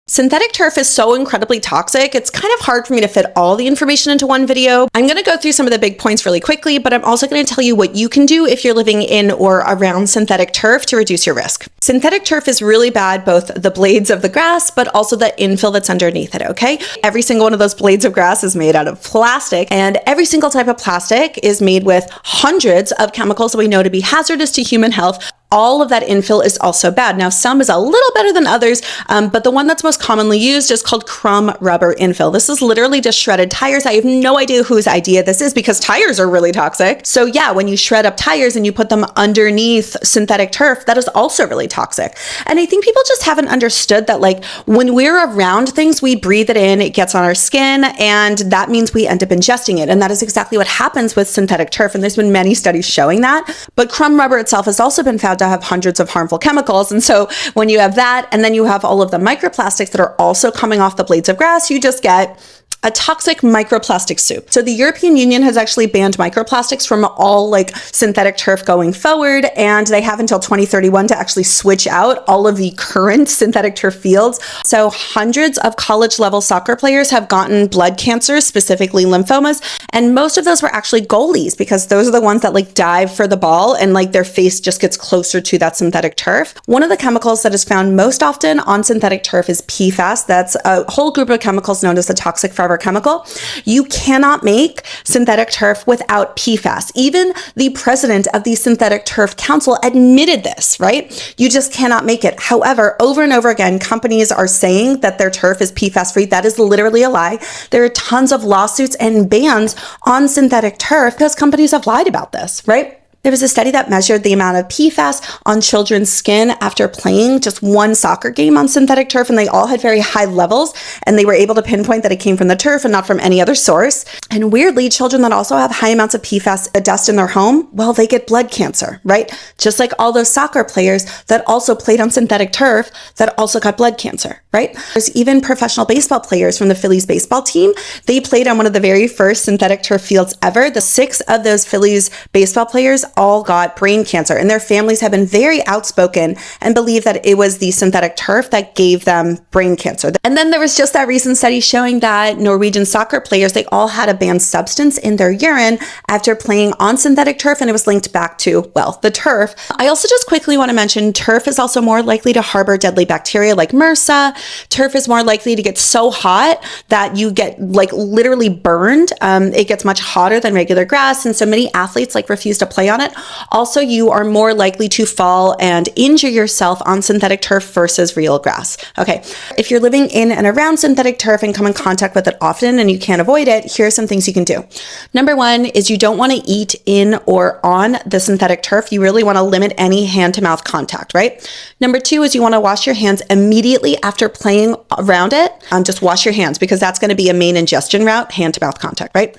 Synthetic turf is so incredibly toxic, it's kind of hard for me to fit all the information into one video. I'm going to go through some of the big points really quickly, but I'm also going to tell you what you can do if you're living in or around synthetic turf to reduce your risk. Synthetic turf is really bad, both the blades of the grass, but also the infill that's underneath it, okay? Every single one of those blades of grass is made out of plastic, and every single type of plastic is made with hundreds of chemicals that we know to be hazardous to human health. All of that infill is also bad. Now, some is a little better than others, but the one that's most commonly used is called crumb rubber infill. This is literally just shredded tires. I have no idea whose idea this is because tires are really toxic. So yeah, when you shred up tires and you put them underneath synthetic turf, that is also really toxic. And I think people just haven't understood that, like, when we're around things, we breathe it in, it gets on our skin, and that means we end up ingesting it. And that is exactly what happens with synthetic turf. And there's been many studies showing that. But crumb rubber itself has also been found to have hundreds of harmful chemicals. And so when you have that, and then you have all of the microplastics that are also coming off the blades of grass, you just get a toxic microplastic soup. So the European Union has actually banned microplastics from all synthetic turf going forward, and they have until 2031 to actually switch out all of the current synthetic turf fields. So hundreds of college level soccer players have gotten blood cancers, specifically lymphomas, and most of those were actually goalies because those are the ones that dive for the ball and their face just gets closer to that synthetic turf. One of the chemicals that is found most often on synthetic turf is PFAS. That's a whole group of chemicals known as the toxic forever chemical. You cannot make synthetic turf without PFAS. Even the president of the Synthetic Turf Council admitted this, right? You just cannot make it. However, over and over again, companies are saying that their turf is PFAS free. That is literally a lie. There are tons of lawsuits and bans on synthetic turf because companies have lied about this, right? There was a study that measured the amount of PFAS on children's skin after playing just one soccer game on synthetic turf, and they all had very high levels, and they were able to pinpoint that it came from the turf and not from any other source. And weirdly, children that also have high amounts of PFAS dust in their home, well, they get blood cancer, right? Just like all those soccer players that also played on synthetic turf that also got blood cancer, right? There's even professional baseball players from the Phillies baseball team. They played on one of the very first synthetic turf fields ever. The 6 of those Phillies baseball players all got brain cancer, and their families have been very outspoken and believe that it was the synthetic turf that gave them brain cancer. And then there was just that recent study showing that Norwegian soccer players, they all had a banned substance in their urine after playing on synthetic turf, and it was linked back to, well, the turf. I also just quickly want to mention turf is also more likely to harbor deadly bacteria like MRSA. Turf is more likely to get so hot that you get literally burned. It gets much hotter than regular grass, and so many athletes refuse to play on it. Also, you are more likely to fall and injure yourself on synthetic turf versus real grass. Okay, if you're living in and around synthetic turf and come in contact with it often and you can't avoid it, here are some things you can do. Number one is you don't want to eat in or on the synthetic turf. You really want to limit any hand-to-mouth contact, right? Number two is you want to wash your hands immediately after playing around it. Just wash your hands because that's going to be a main ingestion route, hand-to-mouth contact, right?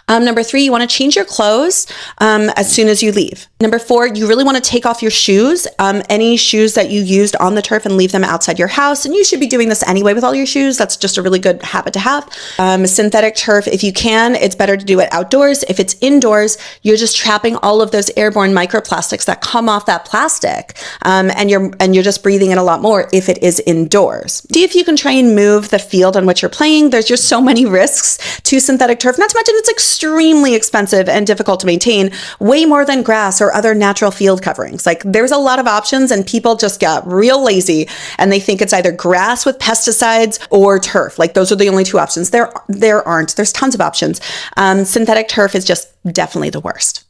Number three, you want to change your clothes as soon as you leave. Number four, you really want to take off your shoes, any shoes that you used on the turf, and leave them outside your house. And you should be doing this anyway with all your shoes. That's just a really good habit to have. Synthetic turf, if you can, it's better to do it outdoors. If it's indoors, you're just trapping all of those airborne microplastics that come off that plastic, and you're just breathing in a lot more if it is indoors. See if you can try and move the field on which you're playing. There's just so many risks to synthetic turf, not to mention it's extremely expensive and difficult to maintain, way more than grass or other natural field coverings. There's a lot of options, and people just got real lazy and they think it's either grass with pesticides or turf. Those are the only two options. There aren't. There's tons of options. Synthetic turf is just definitely the worst.